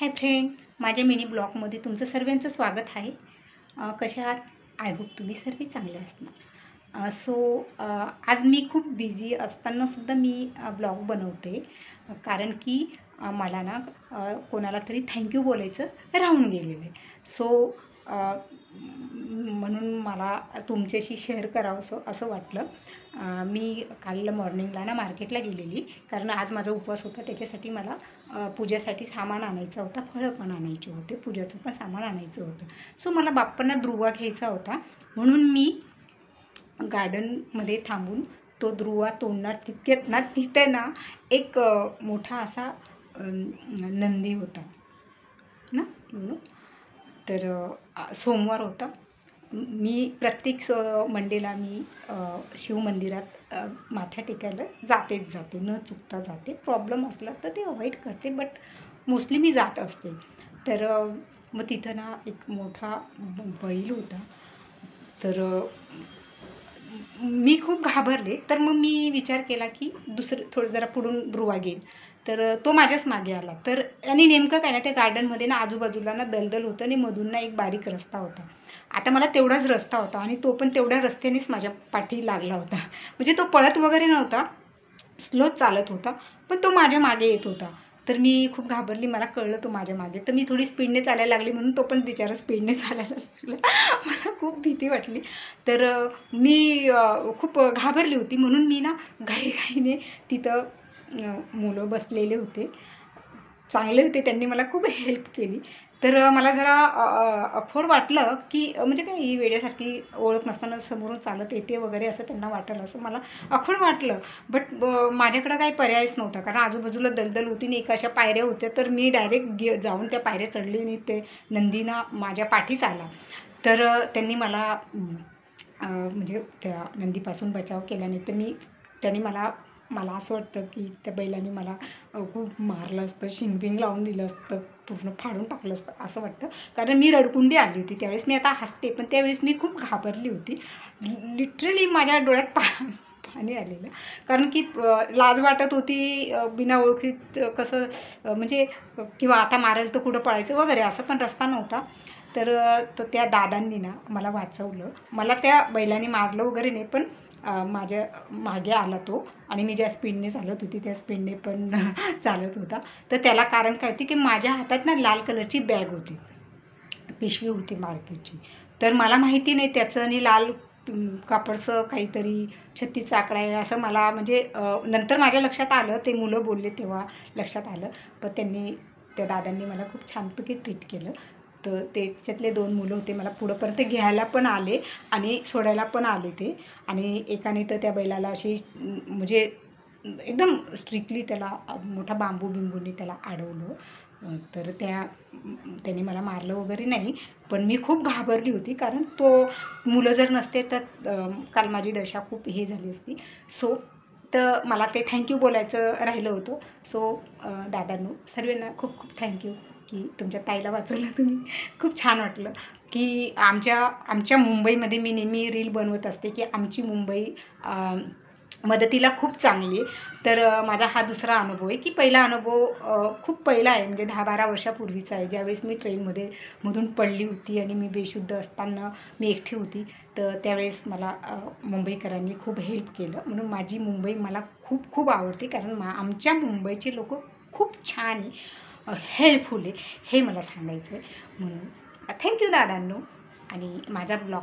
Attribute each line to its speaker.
Speaker 1: Hi friend, माझ्या mini ब्लॉगमध्ये तुमचं सर्वांचं स्वागत आहे. कशा आहात? आय होप तुम्ही सर्व चांगले असणार. आज मी खूप बिझी असतानासुद्धा मी ब्लॉग बनवते, कारण की मला ना कोणाला तरी थँक्यू बोलायचं राहून गेलेलं आहे. म्हणून मला तुमच्याशी शेअर करावंसं असं वाटलं. मी काल मॉर्निंगला ना मार्केटला गेलेली, कारण आज माझा उपवास होता. त्याच्यासाठी मला पूजेसाठी सामान आणायचं होता, फळं पण आणायचे होते, पूजेचं पण सामान आणायचं होतं. मला बाप्पांना द्रुवा घ्यायचा होता, म्हणून मी गार्डनमध्ये थांबून तो द्रुवा तोडणार तितक्यात ना तिथे ना एक मोठा असा नंदी होता ना. तर सोमवार होता. मी प्रत्येक मंडेला मी शिवमंदिरात माथा टेकायला जाते, न चुकता जाते. प्रॉब्लेम असला तर ते अवॉइड करते, बट मोस्टली मी जात असते. तर मग तिथं ना एक मोठा बैल होता. तर मी खूप घाबरले. तर मग मी विचार केला की थोडं जरा पुढून द्रुवा घेईल. तर तो माझ्याच मागे आला. तर आणि नेमकं काय ना, त्या गार्डनमध्ये ना आजूबाजूला ना दलदल होतं आणि मधून ना एक बारीक रस्ता होता. आता मला तेवढाच रस्ता होता आणि तो पण तेवढ्या रस्त्यानेच माझ्या पाठी लागला होता. म्हणजे तो पळत वगैरे नव्हता, स्लोच चालत होता, पण तो माझ्या मागे येत होता. तर मी खूप घाबरली. मला कळलं तो माझ्या मागे. तर मी थोडी स्पीडने चालायला लागली, म्हणून तो पण बिचारा स्पीडने चालायला लागला. मला खूप भीती वाटली. तर मी खूप घाबरली होती. म्हणून मी ना घाईघाईने तिथं मुलं बसलेले होते, चांगले होते, त्यांनी मला खूप हेल्प केली. तर मला जरा अखोड वाटलं की म्हणजे काय ही वेड्यासारखी ओळख नसताना समोरून चालत येते वगैरे असं त्यांना वाटलं, असं मला अखोड वाटलं. बट माझ्याकडं काही पर्यायच नव्हता, कारण आजूबाजूला दलदल होती आणि एक अशा पायऱ्या होत्या. तर मी डायरेक्ट जाऊन त्या पायऱ्या चढली आणि ते नंदीना माझ्या पाठीच आला. तर त्यांनी मला म्हणजे त्या नंदीपासून बचाव केला. नाही तर त्यांनी मला असं वाटतं की त्या बैलाने मला खूप मारलं असतं, शिंगबिंग लावून दिलं असतं, पूर्ण फाडून टाकलं असतं असं वाटतं. कारण मी रडकुंडी आली होती त्यावेळेस. मी आता हसते, पण त्यावेळेस मी खूप घाबरली होती. लिटरली माझ्या डोळ्यात पाणी आलेलं, कारण की लाज वाटत होती. बिना ओळखीत कसं म्हणजे किंवा आता मारेल तर कुठं पळायचं वगैरे, असं पण रस्ता नव्हता. तर त्या दादांनी ना मला वाचवलं. मला त्या बैलाने मारलं वगैरे नाही, पण माझ्या मागे आला तो आणि मी ज्या स्पीडने चालत होती त्या स्पीडने पण चालत होता. तर त्याला कारण काय होती की माझ्या हातात ना लाल कलरची बॅग होती, पिशवी होती मार्केटची. तर मला माहिती नाही त्याचं आणि लाल कापडचं काहीतरी 36 आकडा आहे असं मला म्हणजे नंतर माझ्या लक्षात आलं. ते मुलं बोलले तेव्हा लक्षात आलं. पण त्या दादांनी मला खूप छानपैकी ट्रीट केलं. तर त्याच्यातले 2 मुलं होते, मला पुढंपर्यंत घ्यायला पण आले आणि सोडायला पण आले ते. आणि एकाने तर त्या बैलाला अशी म्हणजे एकदम स्ट्रिक्टली त्याला मोठा बिंबूने त्याला अडवलं. तर त्याने मला मारलं वगैरे नाही, पण मी खूप घाबरली होती, कारण मुलं जर नसते तर काल माझी दशा खूप हे झाली असती. तर मला ते थँक्यू बोलायचं राहिलं होतं. दादांनो, सर्वांना खूप खूप थँक्यू की तुमच्या ताईला वाचवलं तुम्ही. खूप छान वाटलं की आमच्या मुंबईमध्ये मी नेहमी रील बनवत असते की आमची मुंबई मदतीला खूप चांगली आहे. तर माझा हा दुसरा अनुभव आहे की पहिला अनुभव खूप पहिला आहे, म्हणजे 10-12 वर्षापूर्वीचा आहे, ज्यावेळेस मी मधून पडली होती आणि मी बेशुद्ध असताना मी एकटी होती. तर त्यावेळेस मला मुंबईकरांनी खूप हेल्प केलं. म्हणून माझी मुंबई मला खूप खूप आवडते, कारण आमच्या मुंबईचे लोक खूप छान आहे, हेल्पफुल आहे, हे मला सांगायचं आहे. म्हणून थँक्यू दादांनो. आणि माझा ब्लॉग